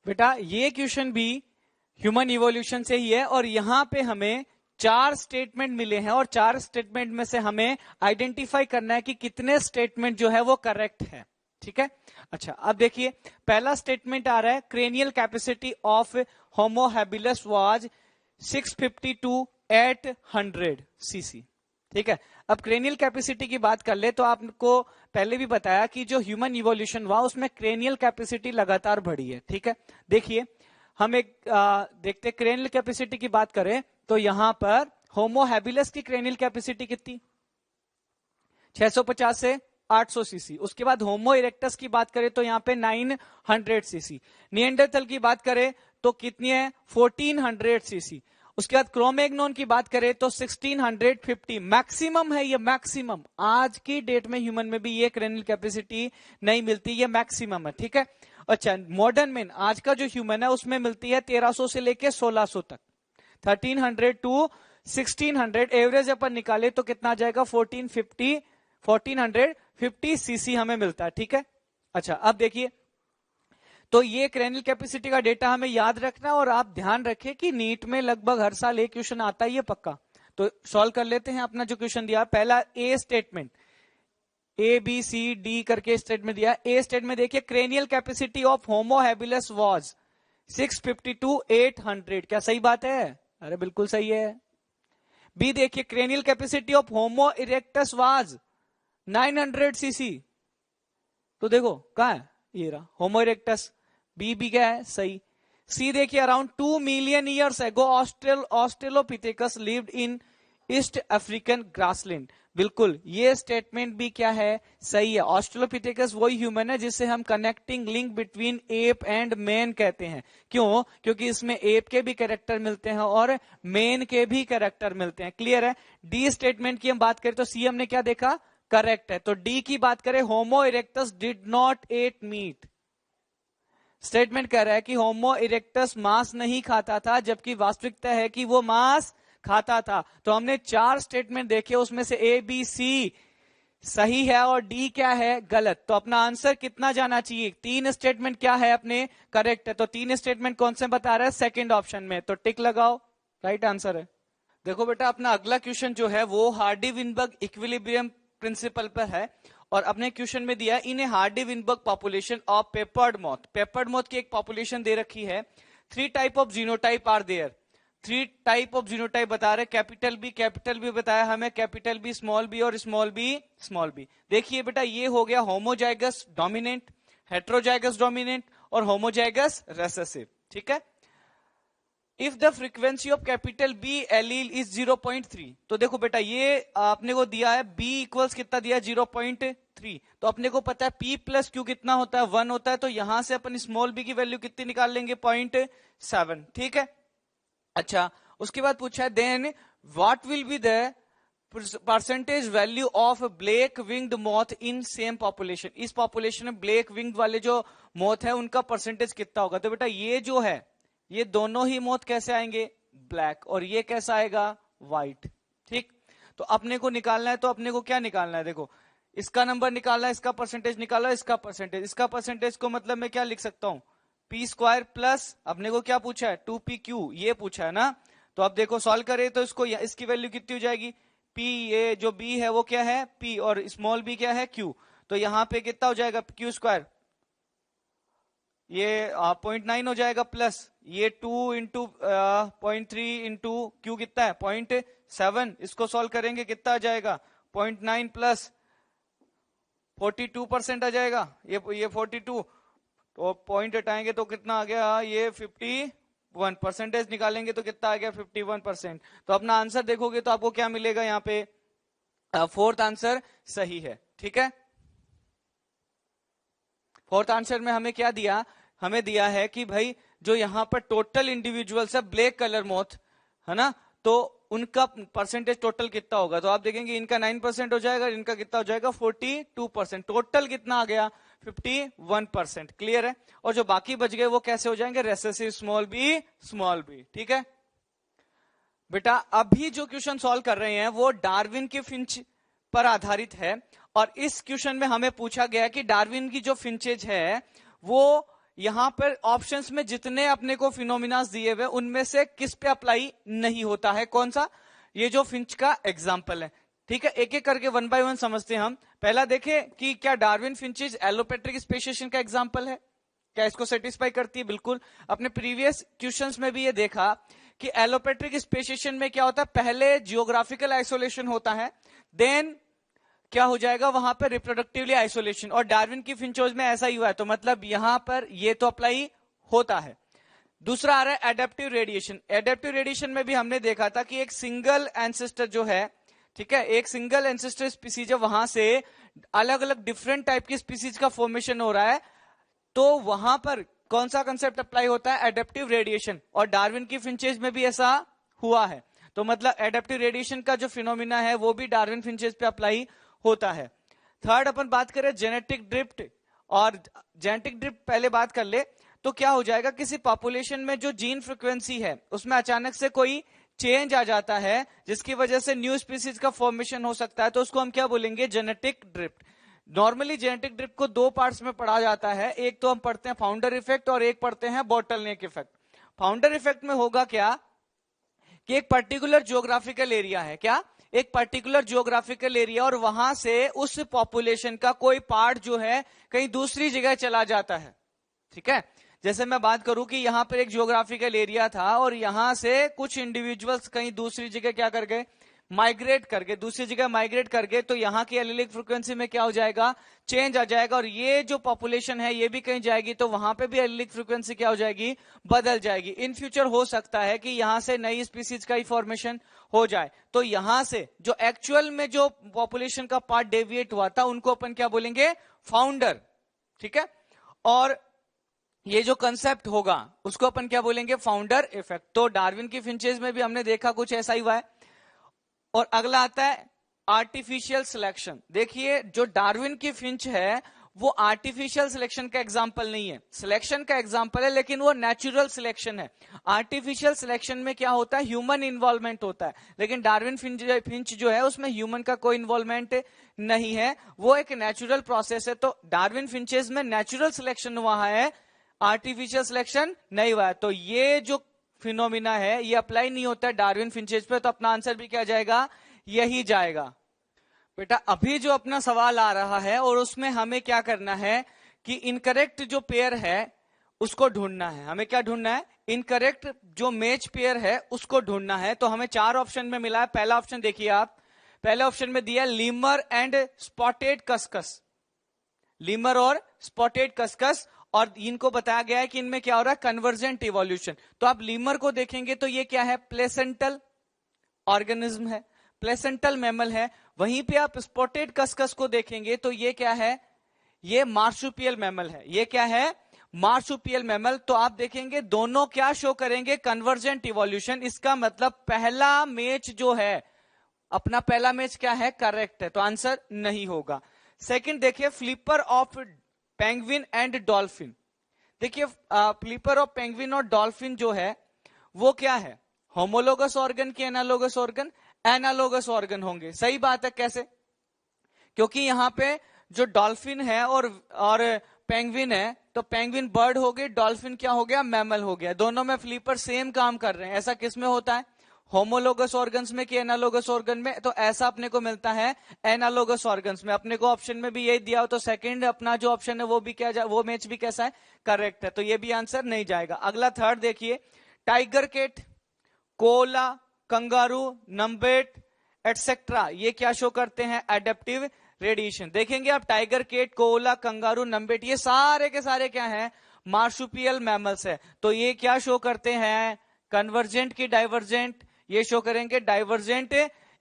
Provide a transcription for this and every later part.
बेटा ये क्वेश्चन भी ह्यूमन इवोल्यूशन से ही है और यहां पे हमें 4 स्टेटमेंट मिले हैं और 4 स्टेटमेंट में से हमें आइडेंटिफाई करना है कि कितने स्टेटमेंट जो है वो करेक्ट है। ठीक है, अच्छा अब देखिए पहला स्टेटमेंट आ रहा है cranial capacity of Homo habilis was 652 eight 100 cc. ठीक है, अब क्रेनियल कैपेसिटी की बात कर ले तो आपको पहले भी बताया कि जो ह्यूमन इवोल्यूशन हुआ उसमें क्रेनियल कैपेसिटी लगातार बढ़ी है। ठीक है, देखिए हम एक देखते क्रेनियल कैपेसिटी की बात करें तो यहां पर होमो हैबिलस की क्रेनियल कैपेसिटी कितनी 650 से 800 सीसी। उसके बाद होमो इरेक्टस की बात करें तो यहां पे 900 सीसी। निएंडरथल की बात करें तो कितनी है 1400 सीसी। उसके बाद क्रोमैग्नोन की बात करें तो 1650 मैक्सिमम है, ये मैक्सिमम आज की डेट में ह्यूमन में भी ये क्रेनियल कैपेसिटी नहीं मिलती, ये मैक्सिमम है। ठीक है, अच्छा मॉडर्न में आज का जो ह्यूमन है उसमें मिलती है 1300 से लेके 1600 तक, 1300 टू 1600 एवरेज अपन निकाले तो कितना आ जाएगा 1450 सीसी हमें मिलता है। ठीक है, अच्छा अब देखिए तो ये क्रेनियल कैपेसिटी का डेटा हमें याद रखना और आप ध्यान रखें कि नीट में लगभग हर साल एक क्वेश्चन आता ही है पक्का। तो सॉल्व कर लेते हैं अपना जो क्वेश्चन दिया पहला A statement, A B C D करके स्टेटमेंट दिया। ए स्टेटमेंट देखिए cranial capacity of Homo habilis was 652 800, क्या सही बात है? अरे बिल्कुल सही है। बी देखिए cranial capacity of homo erectus was 900 CC. तो देखो कहा है ये रहा होमो इरेक्टस, बी भी क्या है सही। सी देखिए around 2 million years ago Australopithecus lived in east African grassland, बिल्कुल ये स्टेटमेंट भी क्या है सही है। ऑस्ट्रेलोपिथेकस वही ह्यूमन है जिससे हम connecting link between app and man कहते हैं। क्यों? क्योंकि इसमें एप के भी कैरेक्टर मिलते हैं और मैन के भी कैरेक्टर मिलते हैं। क्लियर है। डी स्टेटमेंट की हम बात करें तो सी हमने क्या देखा करेक्ट है। तो डी की बात करें Homo erectus did not eat meat, statement कह रहा है कि होमो इरेक्टस मांस नहीं खाता था जबकि वास्तविकता है कि वो मांस खाता था। तो हमने 4 स्टेटमेंट देखे उसमें से ए बी सी सही है और डी क्या है गलत। तो अपना आंसर कितना जाना चाहिए 3 स्टेटमेंट क्या है अपने करेक्ट है। तो 3 स्टेटमेंट कौन से बता रहा है सेकंड ऑप्शन में, तो टिक लगाओ राइट आंसर है। देखो बेटा अपना अगला क्वेश्चन जो है वो हार्डी-विनबर्ग इक्विलिब्रियम प्रिंसिपल पर है और अपने क्वेश्चन में दिया in a Hardy Weinberg population of peppered moth. Peppered moth की एक पॉपुलेशन दे रखी है। 3 type of genotype are there, 3 type of genotype बता रहे, कैपिटल बी बताया हमें, कैपिटल बी स्मॉल बी और स्मॉल बी। देखिए बेटा ये हो गया होमोजाइगस डोमिनेंट, हेट्रोजाइगस डोमिनेंट और होमोजाइगस रेसेसिव। ठीक है, if the frequency of capital B allele is 0.3, तो देखो बेटा ये आपने को दिया है बी इक्वल्स कितना दिया 0.3, तो अपने को पता है पी प्लस क्यू कितना होता है 1 होता है। तो यहां से अपन स्मॉल बी की वैल्यू कितनी निकाल लेंगे 0.7। ठीक है, अच्छा उसके बाद पूछा है then what will be the percentage value of black winged moth in same population. इस पॉपुलेशन में ब्लैक विंग्ड वाले जो मॉथ है उनका परसेंटेज कितना होगा। तो बेटा ये जो है ये दोनों ही मौत कैसे आएंगे ब्लैक और ये कैसा आएगा व्हाइट। ठीक, तो अपने को निकालना है तो अपने को क्या निकालना है, देखो इसका नंबर निकालना है, इसका परसेंटेज निकालो, इसका परसेंटेज को मतलब मैं क्या लिख सकता हूं पी स्क्वायर प्लस अपने को क्या पूछा है 2pq ये पूछा है ना। तो अब देखो सॉल्व करें तो इसको इसकी वैल्यू कितनी हो जाएगी p, ये जो b है वो क्या है p और स्मॉल b क्या है q। तो यहां पे कितना हो जाएगा q स्क्वायर, ये 0.9 हो जाएगा प्लस ये 2 इंटू 0.3 इंटू क्यू कितना है 0.7, इसको सॉल्व करेंगे कितना आ जाएगा 0.9 प्लस 42% आ जाएगा। ये 42 तो पॉइंट हटाएंगे तो कितना आ गया ये 51, परसेंटेज निकालेंगे तो कितना आ गया 51%। तो अपना आंसर देखोगे तो आपको क्या मिलेगा यहाँ पे फोर्थ आंसर सही है। ठीक है, फोर्थ आंसर में हमें क्या दिया, हमें दिया है कि भाई जो यहां पर टोटल इंडिविजुअल्स है ब्लैक कलर मॉथ है ना, तो उनका परसेंटेज टोटल कितना होगा। तो आप देखेंगे इनका 9% हो जाएगा, इनका कितना हो जाएगा 42%, टोटल कितना आ गया 51%। क्लियर है। और जो बाकी बच गए वो कैसे हो जाएंगे रेसेसिव स्मॉल बी। ठीक है बेटा, अभी जो क्वेश्चन सॉल्व कर रहे हैं वो डार्विन के फिंच पर आधारित है और इस क्वेश्चन में हमें पूछा गया कि डार्विन की जो फिंचेज है वो यहां पर ऑप्शंस में जितने अपने को फिनोमिनास दिए हुए उनमें से किस पे अप्लाई नहीं होता है, कौन सा? ये जो फिंच का एग्जाम्पल है। ठीक है, एक एक करके वन बाय वन समझते हैं हम। पहला देखें कि क्या डार्विन फिंचेस एलोपेट्रिक स्पेसिएशन का एग्जाम्पल है, क्या इसको सेटिस्फाई करती है? बिल्कुल। अपने प्रीवियस क्वेश्चंस में भी ये देखा कि एलोपेट्रिक स्पेसिएशन में क्या होता है, पहले जियोग्राफिकल आइसोलेशन होता है, देन क्या हो जाएगा वहां पर रिप्रोडक्टिवली आइसोलेशन, और डार्विन की फिंचोज में ऐसा ही हुआ है। तो मतलब यहां पर ये तो अप्लाई होता है। दूसरा आ रहा है एडेप्टिव रेडिएशन। एडेप्टिव रेडिएशन में भी हमने देखा था कि एक सिंगल एंसेस्टर जो है, ठीक है, एक सिंगल एंसेस्टर स्पीसीज है, वहां से अलग अलग डिफरेंट टाइप की स्पीसीज का फॉर्मेशन हो रहा है, तो वहां पर कौन सा कंसेप्ट अप्लाई होता है? Adaptive radiation. और डार्विन की फिंचेज में भी ऐसा हुआ है। तो मतलब एडेप्टिव रेडिएशन का जो फिनोमिना है वो भी डार्विन फिंचेज पे अप्लाई होता है। थर्ड अपन बात करें जेनेटिक ड्रिफ्ट, और जेनेटिक ड्रिफ्ट पहले बात कर ले तो क्या हो जाएगा, किसी पॉपुलेशन में जो जीन फ्रीक्वेंसी है उसमें अचानक से कोई चेंज आ जाता है जिसकी वजह से न्यू स्पीसीज का फॉर्मेशन हो सकता है, तो उसको हम क्या बोलेंगे? Genetic drift. Normally genetic drift को दो पार्ट्स में पढ़ा जाता है, एक तो हम पढ़ते हैं फाउंडर इफेक्ट और एक पढ़ते हैं बॉटलनेक इफेक्ट। फाउंडर इफेक्ट में होगा क्या कि एक पर्टिकुलर जियोग्राफिकल एरिया है, क्या? एक पर्टिकुलर जियोग्राफिकल एरिया, और वहां से उस पॉपुलेशन का कोई पार्ट जो है कहीं दूसरी जगह चला जाता है। ठीक है, जैसे मैं बात करूं कि यहां पर एक जियोग्राफिकल एरिया था और यहां से कुछ इंडिविजुअल्स कहीं दूसरी जगह क्या कर गए? माइग्रेट करके दूसरी जगह माइग्रेट कर गए, तो यहाँ की एलिलिक फ्रीक्वेंसी में क्या हो जाएगा? चेंज आ जाएगा, और ये जो पॉपुलेशन है ये भी कहीं जाएगी, तो वहां पे भी एलिलिक फ्रीक्वेंसी क्या हो जाएगी? बदल जाएगी। इन फ्यूचर हो सकता है कि यहां से नई स्पीसीज का ही फॉर्मेशन हो जाए। तो यहां से जो एक्चुअल में जो पॉपुलेशन का पार्ट डेविएट हुआ था उनको अपन क्या बोलेंगे? फाउंडर। ठीक है, और ये जो कंसेप्ट होगा उसको अपन क्या बोलेंगे? Founder effect. तो डार्विन की फिंचेज में भी हमने देखा कुछ ऐसा ही हुआ है। और अगला आता है आर्टिफिशियल सिलेक्शन। देखिए, जो डार्विन की फिंच है वो आर्टिफिशियल सिलेक्शन का एग्जाम्पल नहीं है, सिलेक्शन का एग्जाम्पल है, लेकिन वो नेचुरल सिलेक्शन है। आर्टिफिशियल सिलेक्शन में क्या होता है? ह्यूमन इन्वॉल्वमेंट होता है, लेकिन डार्विन फिंच जो है उसमें ह्यूमन का कोई इन्वॉल्वमेंट नहीं है, वो एक नेचुरल प्रोसेस है। तो डार्विन फिंचेस में नेचुरल सिलेक्शन हुआ है, आर्टिफिशियल सिलेक्शन नहीं हुआ है। तो ये जो फिनोमिना है ये अप्लाई नहीं होता है डार्विन फिंचेज पे, तो अपना आंसर भी क्या जाएगा? यही जाएगा। बेटा अभी जो अपना सवाल आ रहा है और उसमें हमें क्या करना है कि इनकरेक्ट जो पेयर है उसको ढूंढना है। हमें क्या ढूंढना है? इनकरेक्ट जो मैच पेयर है उसको ढूंढना है। तो हमें चार ऑप्शन में मिला है। पहला ऑप्शन देखिए आप, पहले ऑप्शन में दिया lemur and spotted cuscus, lemur और स्पॉटेड कस्कस, और इनको बताया गया है कि इनमें क्या हो रहा है? Convergent evolution. तो आप लीमर को देखेंगे तो ये क्या है? प्लेसेंटल ऑर्गेनिज्म है, प्लेसेंटल मैमल है। वहीं पे आप स्पॉटेड कस्कस को देखेंगे तो ये क्या है? ये मार्सुपियल मैमल है। ये क्या है? Marsupial mammal. तो आप देखेंगे दोनों क्या शो करेंगे? Convergent evolution. इसका मतलब पहला मैच जो है, अपना पहला मैच क्या है? करेक्ट है, तो आंसर नहीं होगा। सेकंड देखिए, flipper of penguin and dolphin. देखिए फ्लिपर ऑफ पेंगुइन और डॉल्फिन जो है वो क्या है? होमोलोगस ऑर्गन की एनालोगस ऑर्गन? एनालोगस ऑर्गन होंगे। सही बात है। कैसे? क्योंकि यहां पे जो डॉल्फिन है और पेंगुइन है, तो पेंगुइन बर्ड हो गई, डॉल्फिन क्या हो गया? मैमल हो गया। दोनों में फ्लिपर सेम काम कर रहे हैं। ऐसा किस में होता है? होमोलोगस ऑर्गन्स में कि एनालोगस ऑर्गन में? तो ऐसा अपने को मिलता है एनालोगस ऑर्गन्स में। अपने को ऑप्शन में भी यही दिया हो, तो सेकंड अपना जो ऑप्शन है वो भी क्या, वो मैच भी कैसा है? करेक्ट है, तो ये भी आंसर नहीं जाएगा। अगला थर्ड देखिए, tiger cat, koala, kangaroo, numbat etcetera, ये क्या शो करते हैं? Adaptive radiation. देखेंगे आप tiger cat, koala, kangaroo, numbat, ये सारे के सारे क्या है? मार्सुपियल मैमल्स है। तो ये क्या शो करते हैं? कन्वर्जेंट की डाइवर्जेंट? ये शो करेंगे डाइवर्जेंट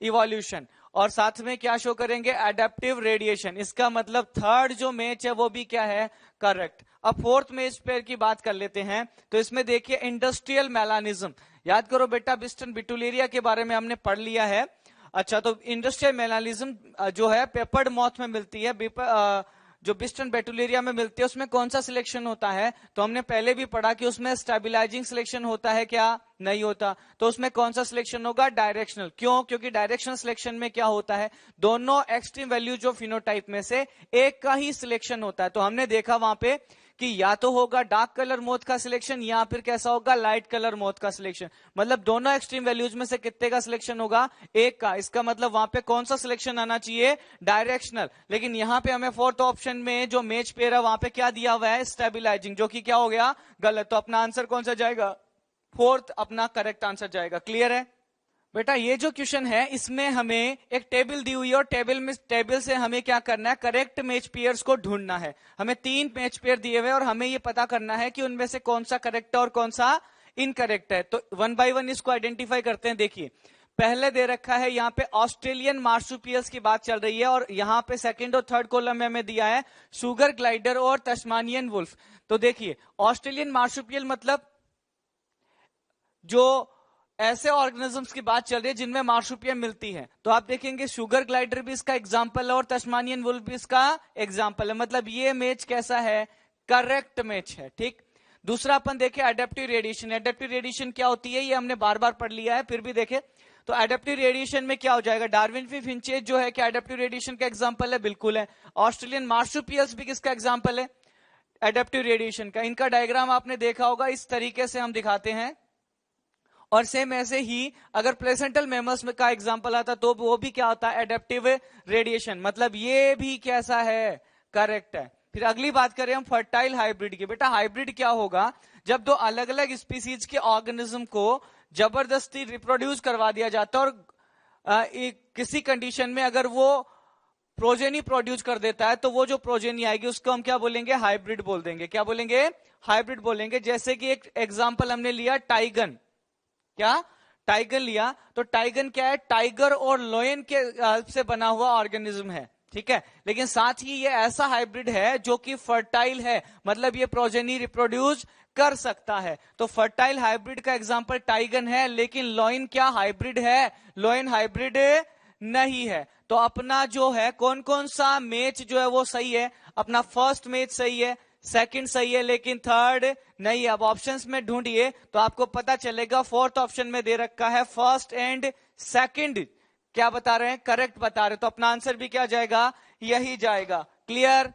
इवोल्यूशन। और साथ में क्या शो करेंगे? Adaptive radiation. इसका मतलब थर्ड जो मैच है वो भी क्या है? करेक्ट। अब फोर्थ मैच पेयर की बात कर लेते हैं। तो इसमें देखिए इंडस्ट्रियल मेलानिज्म। याद करो बेटा, बिस्टन बिटुलेरिया के बारे में हमने पढ़ लिया है। अच्छा, तो इंडस्ट्रियल मेलानिज्म जो है पेपर्ड मॉथ में मिलती है, जो बिस्टन बेटुलेरिया में मिलती है उसमें कौन सा सिलेक्शन होता है? तो हमने पहले भी पढ़ा कि उसमें स्टेबलाइजिंग सिलेक्शन होता है, क्या नहीं होता? तो उसमें कौन सा सिलेक्शन होगा? डायरेक्शनल। क्यों? क्योंकि डायरेक्शनल सिलेक्शन में क्या होता है? दोनों एक्सट्रीम वैल्यू जो फिनोटाइप में से एक का ही सिलेक्शन होता है। तो हमने देखा वहां पे कि या तो होगा डार्क कलर मोथ का सिलेक्शन या फिर कैसा होगा लाइट कलर मोथ का सिलेक्शन। मतलब दोनों एक्सट्रीम वैल्यूज में से कितने का सिलेक्शन होगा, एक का। इसका मतलब वहां पे कौन सा सिलेक्शन आना चाहिए, डायरेक्शनल। लेकिन यहां पे हमें फोर्थ ऑप्शन में जो मैच पेयर है वहां पे क्या दिया हुआ है, स्टेबिलाईजिंग, जो कि क्या हो गया, गलत। तो अपना आंसर कौन सा जाएगा, फोर्थ अपना करेक्ट आंसर जाएगा। क्लियर है बेटा? ये जो क्वेश्चन है इसमें हमें एक टेबल दी हुई है और टेबल से हमें क्या करना है, करेक्ट मैच पेयर्स को ढूंढना है। हमें 3 मैच पेयर दिए हुए और हमें ये पता करना है कि उनमें से कौन सा करेक्ट है और कौन सा इनकरेक्ट है। तो 1 बाय 1 इसको आइडेंटिफाई करते हैं। देखिए पहले दे रखा है यहाँ पे ऑस्ट्रेलियन मार्सुपियल्स की बात चल रही है और यहाँ पे सेकंड और थर्ड कॉलम में हमें दिया है शुगर ग्लाइडर और तस्मानियन वुल्फ। तो देखिए ऑस्ट्रेलियन मार्सुपियल मतलब जो ऐसे ऑर्गेनिजम्स की बात चल रही है जिनमें मार्सुपियम मिलती है, तो आप देखेंगे शुगर ग्लाइडर भी इसका एग्जांपल है और तस्मानियन वुल्फ भी इसका एग्जांपल है। मतलब ये मैच कैसा है, करेक्ट मैच है। ठीक। दूसरा अपन देखें एडेप्टिव रेडिएशन। एडेप्टिव रेडिएशन क्या होती है ये हमने बार बार पढ़ लिया है, फिर भी देखें तो एडेप्टिव रेडिएशन में क्या हो जाएगा, डार्विन फिंचेस जो है क्या एडेप्टिव रेडिएशन का एग्जांपल है, बिल्कुल है। ऑस्ट्रेलियन मार्सुपियल्स भी किसका एग्जांपल है, एडेप्टिव रेडिएशन का। इनका डायग्राम आपने देखा होगा, इस तरीके से हम दिखाते हैं। और सेम ऐसे ही अगर प्लेसेंटल मैमल्स में का एग्जांपल आता तो वो भी क्या होता है, एडेप्टिव रेडिएशन। मतलब ये भी कैसा है, करेक्ट है। फिर अगली बात करें हम फर्टाइल हाइब्रिड की। बेटा हाइब्रिड क्या होगा, जब दो अलग अलग स्पीसीज के ऑर्गेनिज्म को जबरदस्ती रिप्रोड्यूस करवा दिया जाता है और किसी कंडीशन में अगर वो प्रोजेनी प्रोड्यूस कर देता है तो वो जो प्रोजेनी आएगी उसको हम क्या बोलेंगे, हाइब्रिड बोल देंगे। क्या बोलेंगे, हाइब्रिड बोलेंगे। जैसे कि एक एग्जांपल हमने लिया टाइगन, क्या टाइगर लिया, तो टाइगन क्या है, टाइगर और लोयन के से बना हुआ ऑर्गेनिज्म है। ठीक है, लेकिन साथ ही ये ऐसा हाइब्रिड है जो कि फर्टाइल है, मतलब ये प्रोजेनी रिप्रोड्यूस कर सकता है। तो फर्टाइल हाइब्रिड का एग्जांपल टाइगन है, लेकिन लोयन क्या हाइब्रिड है, लोयन हाइब्रिड नहीं है। तो अपना जो है कौन कौन सा मैच जो है वो सही है, अपना फर्स्ट मैच सही है, सेकंड सही है, लेकिन थर्ड नहीं है। अब ऑप्शंस में ढूंढिए तो आपको पता चलेगा, फोर्थ ऑप्शन में दे रखा है फर्स्ट एंड सेकंड, क्या बता रहे हैं, करेक्ट बता रहे हैं। तो अपना आंसर भी क्या जाएगा, यही जाएगा। क्लियर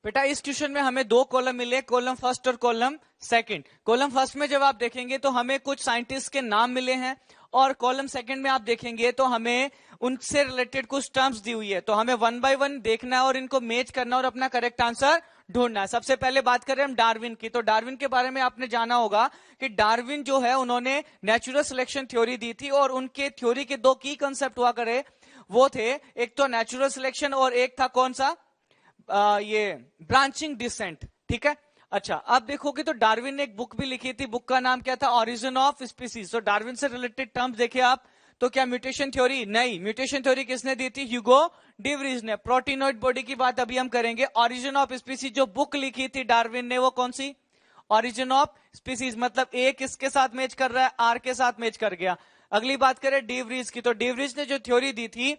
बेटा? इस क्वेश्चन में हमें 2 कॉलम मिले, कॉलम फर्स्ट और कॉलम सेकंड। कॉलम फर्स्ट में जब आप देखेंगे तो हमें कुछ साइंटिस्ट के नाम मिले हैं और कॉलम सेकंड में आप देखेंगे तो हमें उनसे रिलेटेड कुछ टर्म्स दी हुई है। तो हमें 1 बाय 1 देखना है और इनको मैच करना और अपना करेक्ट आंसर ढूंढना है। सबसे पहले बात करें हम डार्विन की। तो डार्विन के बारे में आपने जाना होगा कि डार्विन जो है उन्होंने नेचुरल सिलेक्शन थ्योरी दी थी और उनके थ्योरी के 2 की कंसेप्ट हुआ करे, वो थे एक तो नेचुरल सिलेक्शन और एक था कौन सा, ये ब्रांचिंग डिसेंट। ठीक है, अच्छा अब देखोगे तो डार्विन ने एक बुक भी लिखी थी, बुक का नाम क्या था, ओरिजिन ऑफ स्पीसीज। तो डार्विन से रिलेटेड टर्म्स देखिए आप, तो क्या म्यूटेशन थ्योरी, नहीं, म्यूटेशन थ्योरी किसने दी थी, ह्यूगो डी व्रीज ने। प्रोटीनोइड बॉडी की बात अभी हम करेंगे। ओरिजिन ऑफ स्पीसीज जो बुक लिखी थी डार्विन ने वो कौन सी, ओरिजिन ऑफ स्पीसीज, मतलब ए किसके साथ मैच कर रहा है, आर के साथ मैच कर गया। अगली बात करें डी व्रीज की, तो डी व्रीज ने जो थ्योरी दी थी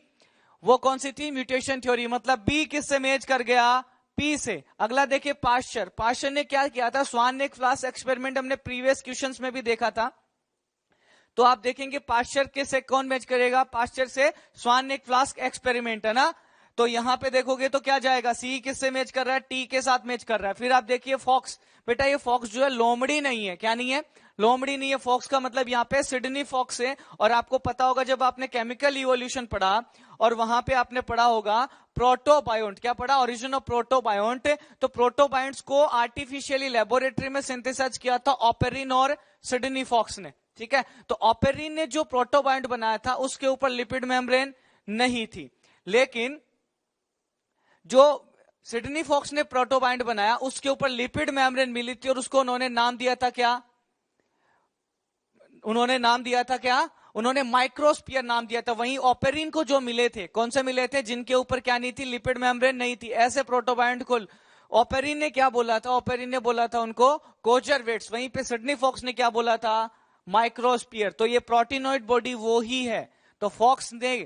वो कौन सी थी, म्यूटेशन थ्योरी, मतलब बी किससे मैच कर गया, पी से। अगला देखिए पाश्चर, पाश्चर ने क्या किया था, स्वान ने फ्लास्क एक्सपेरिमेंट हमने प्रीवियस क्वेश्चंस में भी देखा था। तो आप देखेंगे पाश्चर के से कौन मैच करेगा, पाश्चर से स्वान ने फ्लास्क एक्सपेरिमेंट है ना। तो यहां पे देखोगे तो क्या जाएगा, सी किससे मैच कर रहा है, टी के साथ मैच कर रहा है। फिर आप देखिए फॉक्स, बेटा ये फॉक्स जो है लोमड़ी नहीं है, क्या नहीं है, लोमड़ी नहीं है। फॉक्स का मतलब यहाँ पे सिडनी फॉक्स है। और आपको पता होगा जब आपने केमिकल इवोल्यूशन पढ़ा और वहां पे आपने पढ़ा होगा प्रोटोबायोंट, क्या पढ़ा, ओरिजिन ऑफ प्रोटोबायोंट। तो प्रोटोबायोंट्स को आर्टिफिशियली लेबोरेटरी में सिंथेसाइज किया था ऑपेरिन और सिडनी फॉक्स ने। ठीक है, तो ऑपेरिन ने जो प्रोटोबायोंट बनाया था उसके ऊपर लिपिड मेम्ब्रेन नहीं थी, लेकिन जो सिडनी फॉक्स ने प्रोटोबायोंट बनाया उसके ऊपर लिपिड मेम्ब्रेन मिली थी और उसको उन्होंने नाम दिया था क्या, उन्होंने नाम दिया था क्या, उन्होंने माइक्रोस्फीयर नाम दिया था। वहीं ऑपेरिन को जो मिले थे, कौन से मिले थे, जिनके ऊपर क्या नहीं थी, लिपिड मेम्ब्रेन नहीं थी। ऐसे प्रोटोबायोंट को ऑपेरिन ने क्या बोला था, ऑपेरिन ने बोला था उनको कोजरवेट्स, वहीं पे सिडनी फॉक्स ने क्या बोला था, माइक्रोस्फीयर। तो ये प्रोटीनोइड बॉडी वो ही है। तो फॉक्स ने,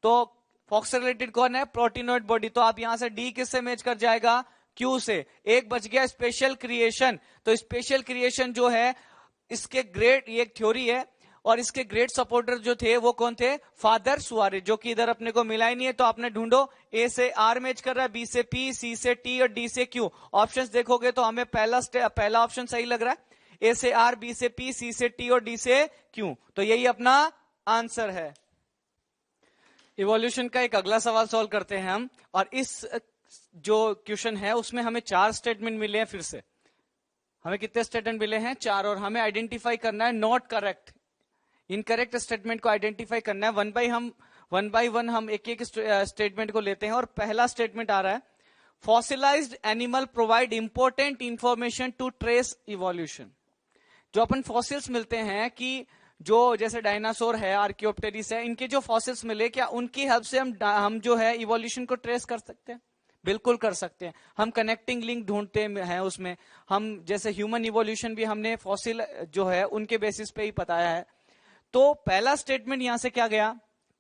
तो फॉक्स से रिलेटेड कौन है, प्रोटीनोइड बॉडी। तो आप यहां से डी किससे मैच कर जाएगा, क्यू से। एक बच गया स्पेशल क्रिएशन। तो स्पेशल क्रिएशन जो है इसके ग्रेट, ये एक थ्योरी है और इसके ग्रेट सपोर्टर जो थे वो कौन थे, फादर सुआरेज, जो कि इधर अपने को मिला ही नहीं है। तो आपने ढूंढो, ए से आर मैच कर रहा है, बी से पी, सी से टी और डी से क्यू। ऑप्शंस देखोगे तो हमें पहला ऑप्शन सही लग रहा है, ए से आर, बी से पी, सी से टी और डी से क्यू। तो यही अपना आंसर है। इवोल्यूशन का एक अगला सवाल सॉल्व करते हैं हम, और इस जो क्वेश्चन है उसमें हमें 4 स्टेटमेंट मिले हैं। फिर से हमें कितने स्टेटमेंट मिले हैं, 4, और हमें आइडेंटिफाई करना है नॉट करेक्ट, इनकरेक्ट स्टेटमेंट को आइडेंटिफाई करना है। वन बाय वन हम एक एक स्टेटमेंट को लेते हैं। और पहला स्टेटमेंट आ रहा है, fossilised animal provide important information to trace evolution. जो अपन फॉसिल्स मिलते हैं, कि जो जैसे डायनासोर है, आर्कियोप्टेरिस है, इनके जो फॉसिल्स मिले, क्या उनकी हेल्प से हम जो है इवोल्यूशन को ट्रेस कर सकते हैं? बिल्कुल कर सकते हैं। हम कनेक्टिंग लिंक ढूंढते हैं उसमें। हम जैसे ह्यूमन इवोल्यूशन भी हमने फॉसिल जो है उनके बेसिस पे ही बताया है। तो पहला स्टेटमेंट यहां से क्या गया,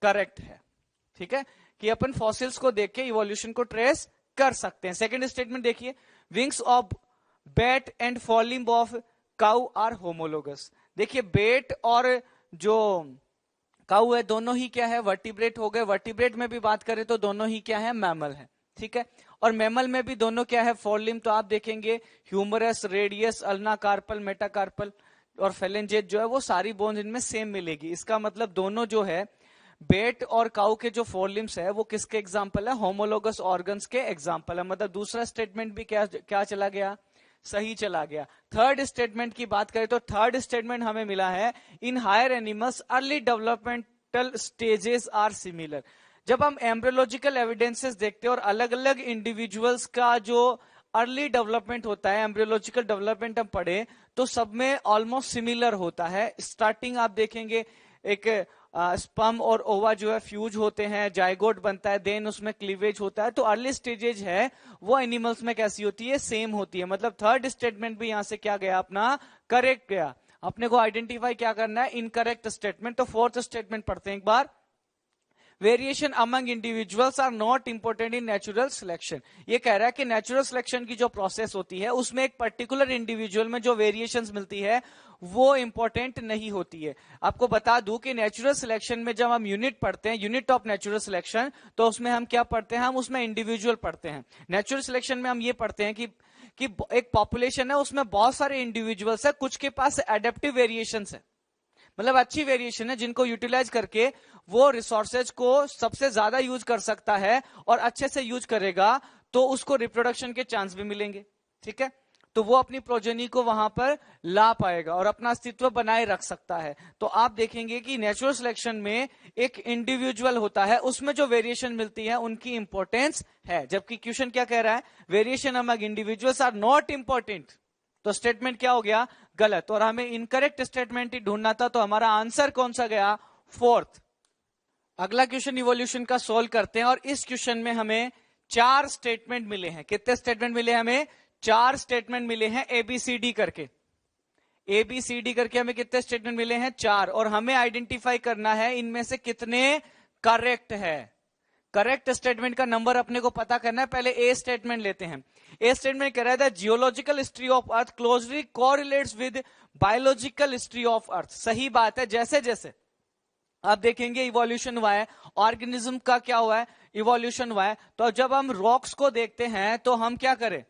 करेक्ट है। ठीक है, कि अपन फॉसिल्स को देख के इवोल्यूशन को ट्रेस कर सकते हैं। सेकंड स्टेटमेंट देखिए, wings of bat and forelimb of cow are homologous. देखिए, बेट और जो काउ है दोनों ही क्या है, वर्टिब्रेट हो गए। वर्टिब्रेट में भी बात करें तो दोनों ही क्या है, मैमल है। ठीक है, और मैमल में भी दोनों क्या है, फोर लिम्ब। तो आप देखेंगे humerus, radius, ulna carpal, metacarpal और फेलेंजेट जो है वो सारी बोन्स इनमें सेम मिलेगी। इसका मतलब दोनों जो है बेट और काउ के जो फोर लिम्स है वो किसके एग्जाम्पल है, होमोलोगस ऑर्गन्स के एग्जाम्पल है। मतलब दूसरा स्टेटमेंट भी क्या चला गया, सही चला गया। थर्ड स्टेटमेंट की बात करें तो थर्ड स्टेटमेंट हमें मिला है, in higher animals early developmental stages are similar. जब हम एम्ब्रियोलॉजिकल एविडेंसेस देखते हैं और अलग अलग इंडिविजुअल्स का जो अर्ली डेवलपमेंट होता है, एम्ब्रियोलॉजिकल डेवलपमेंट हम पढ़े तो सब में ऑलमोस्ट सिमिलर होता है। स्टार्टिंग आप देखेंगे, एक स्पर्म और ओवा जो है फ्यूज होते हैं, जाइगोट बनता है, देन उसमें क्लीवेज होता है। तो अर्ली स्टेजेज है वो एनिमल्स में कैसी होती है, सेम होती है। मतलब थर्ड स्टेटमेंट भी यहां से क्या गया, अपना करेक्ट गया। अपने को आइडेंटिफाई क्या करना है, इनकरेक्ट स्टेटमेंट। तो फोर्थ स्टेटमेंट पढ़ते हैं एक बार, variation among individuals are not important in natural selection. ये कह रहा है कि नेचुरल सिलेक्शन की जो प्रोसेस होती है उसमें एक पर्टिकुलर इंडिविजुअल में जो वेरिएशंस मिलती है वो इंपॉर्टेंट नहीं होती है। आपको बता दूं कि नेचुरल सिलेक्शन में जब हम यूनिट पढ़ते हैं, यूनिट ऑफ नेचुरल सिलेक्शन, तो उसमें हम क्या पढ़ते हैं, हम उसमें इंडिविजुअल पढ़ते हैं। नेचुरल सिलेक्शन में हम ये पढ़ते हैं कि एक पॉपुलेशन है, उसमें बहुत सारे इंडिविजुअल्स है, कुछ के पास एडेप्टिव वेरिएशंस है, मतलब अच्छी वेरिएशन है, जिनको यूटिलाइज करके वो रिसोर्सेज को सबसे ज्यादा यूज कर सकता है और अच्छे से यूज करेगा तो उसको रिप्रोडक्शन के चांस भी मिलेंगे। ठीक है, तो वो अपनी प्रोजेनी को वहां पर ला पाएगा और अपना अस्तित्व बनाए रख सकता है। तो आप देखेंगे कि नेचुरल सिलेक्शन में एक इंडिविजुअल होता है, उसमें जो वेरिएशन मिलती है उनकी इंपॉर्टेंस है। जबकि क्वेश्चन क्या कह रहा है, variation among individuals are not important. तो स्टेटमेंट क्या हो गया, गलत। और हमें इनकरेक्ट स्टेटमेंट ही ढूंढना था, तो हमारा आंसर कौन सा गया, फोर्थ। अगला क्वेश्चन इवोल्यूशन का सोल्व करते हैं, और इस क्वेश्चन में हमें 4 स्टेटमेंट मिले हैं। कितने स्टेटमेंट मिले, हमें 4 स्टेटमेंट मिले हैं, एबीसीडी करके। एबीसीडी करके हमें कितने स्टेटमेंट मिले हैं, 4। और हमें आइडेंटिफाई करना है इनमें से कितने करेक्ट है। करेक्ट स्टेटमेंट का नंबर अपने को पता करना है। पहले ए स्टेटमेंट लेते हैं। ए स्टेटमेंट कह रहा था, geological history of earth closely correlates with biological history of earth. सही बात है, जैसे जैसे आप देखेंगे इवोल्यूशन हुआ है, ऑर्गेनिज्म का क्या हुआ है, इवोल्यूशन हुआ है। तो जब हम रॉक्स को देखते हैं तो हम क्या करें,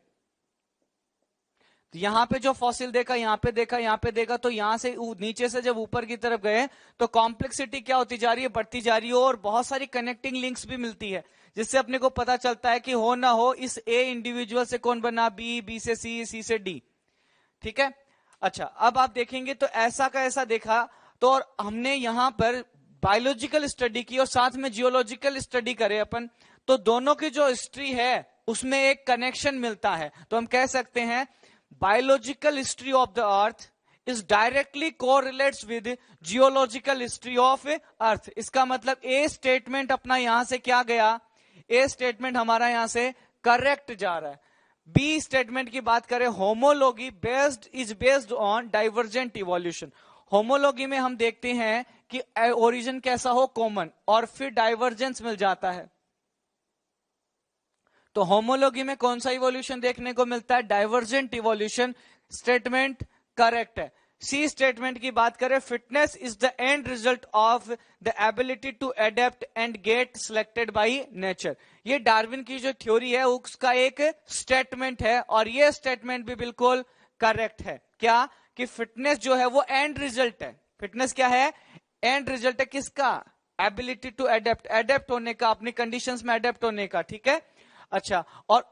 तो यहां पे जो फॉसिल देखा, यहां पे देखा, यहां पे देखा, तो यहां से नीचे से जब ऊपर की तरफ गए तो कॉम्प्लेक्सिटी क्या होती जा रही है, बढ़ती जा रही है, और बहुत सारी कनेक्टिंग लिंक्स भी मिलती है, जिससे अपने को पता चलता है कि हो ना हो इस ए इंडिविजुअल से कौन बना, बी, बी से सी, सी से डी। ठीक है, अच्छा अब आप देखेंगे तो ऐसा का ऐसा देखा, तो और हमने यहां पर बायोलॉजिकल स्टडी की और साथ में जियोलॉजिकल स्टडी करे अपन, तो दोनों की जो हिस्ट्री है उसमें एक कनेक्शन मिलता है। तो हम कह सकते हैं biological history of the earth is directly correlates with geological history of earth। इसका मतलब ए स्टेटमेंट अपना यहां से क्या गया, ए स्टेटमेंट हमारा यहां से करेक्ट जा रहा है। बी स्टेटमेंट की बात करें, homology based on divergent evolution. Homology में हम देखते हैं कि ओरिजिन कैसा हो, कॉमन, और फिर डाइवर्जेंस मिल जाता है। तो होमोलॉगी में कौन सा इवोल्यूशन देखने को मिलता है, डाइवर्जेंट इवोल्यूशन। स्टेटमेंट करेक्ट है। सी स्टेटमेंट की बात करें, fitness is the end result of the ability to adapt and get selected by nature. ये डार्विन की जो थ्योरी है उसका एक स्टेटमेंट है, और ये स्टेटमेंट भी बिल्कुल करेक्ट है। क्या कि फिटनेस जो है वो एंड रिजल्ट है। फिटनेस क्या है? एंड रिजल्ट है किसका? एबिलिटी टू अडेप्ट, अडेप्ट होने का, अपनी कंडीशंस में अडेप्ट होने का, ठीक है। अच्छा, और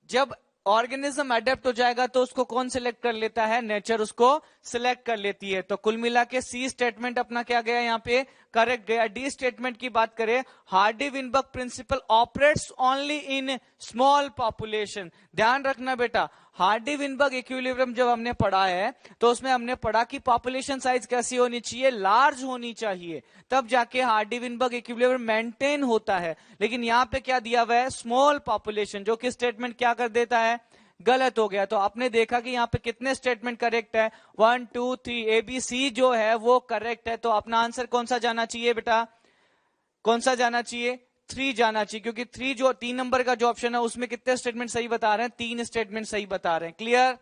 जब ऑर्गेनिज्म अडेप्ट हो जाएगा तो उसको कौन सिलेक्ट कर लेता है? नेचर उसको सिलेक्ट कर लेती है। तो कुल मिला के सी स्टेटमेंट अपना क्या गया यहाँ पे? करेक्ट गया। डी स्टेटमेंट की बात करें, Hardy Weinberg principal operates only in small population. ध्यान रखना बेटा, हार्डी विनबर्ग इक्विलिब्रियम जब हमने पढ़ा है तो उसमें हमने पढ़ा कि पॉपुलेशन साइज कैसी होनी चाहिए? लार्ज होनी चाहिए, तब जाके हार्डी विनबर्ग इक्विलिब्रियम मेंटेन होता है। लेकिन यहाँ पे क्या दिया हुआ है? स्मॉल पॉपुलेशन, जो कि स्टेटमेंट क्या कर देता है? गलत हो गया। तो आपने देखा कि यहाँ पे कितने स्टेटमेंट करेक्ट है? 1 2 3, ABC जो है वो करेक्ट है। तो अपना आंसर कौन सा जाना चाहिए बेटा? कौन सा जाना चाहिए? 3 जाना चाहिए, क्योंकि 3 जो 3 नंबर का जो ऑप्शन है उसमें कितने स्टेटमेंट सही बता रहे हैं? 3 स्टेटमेंट सही बता रहे हैं। क्लियर?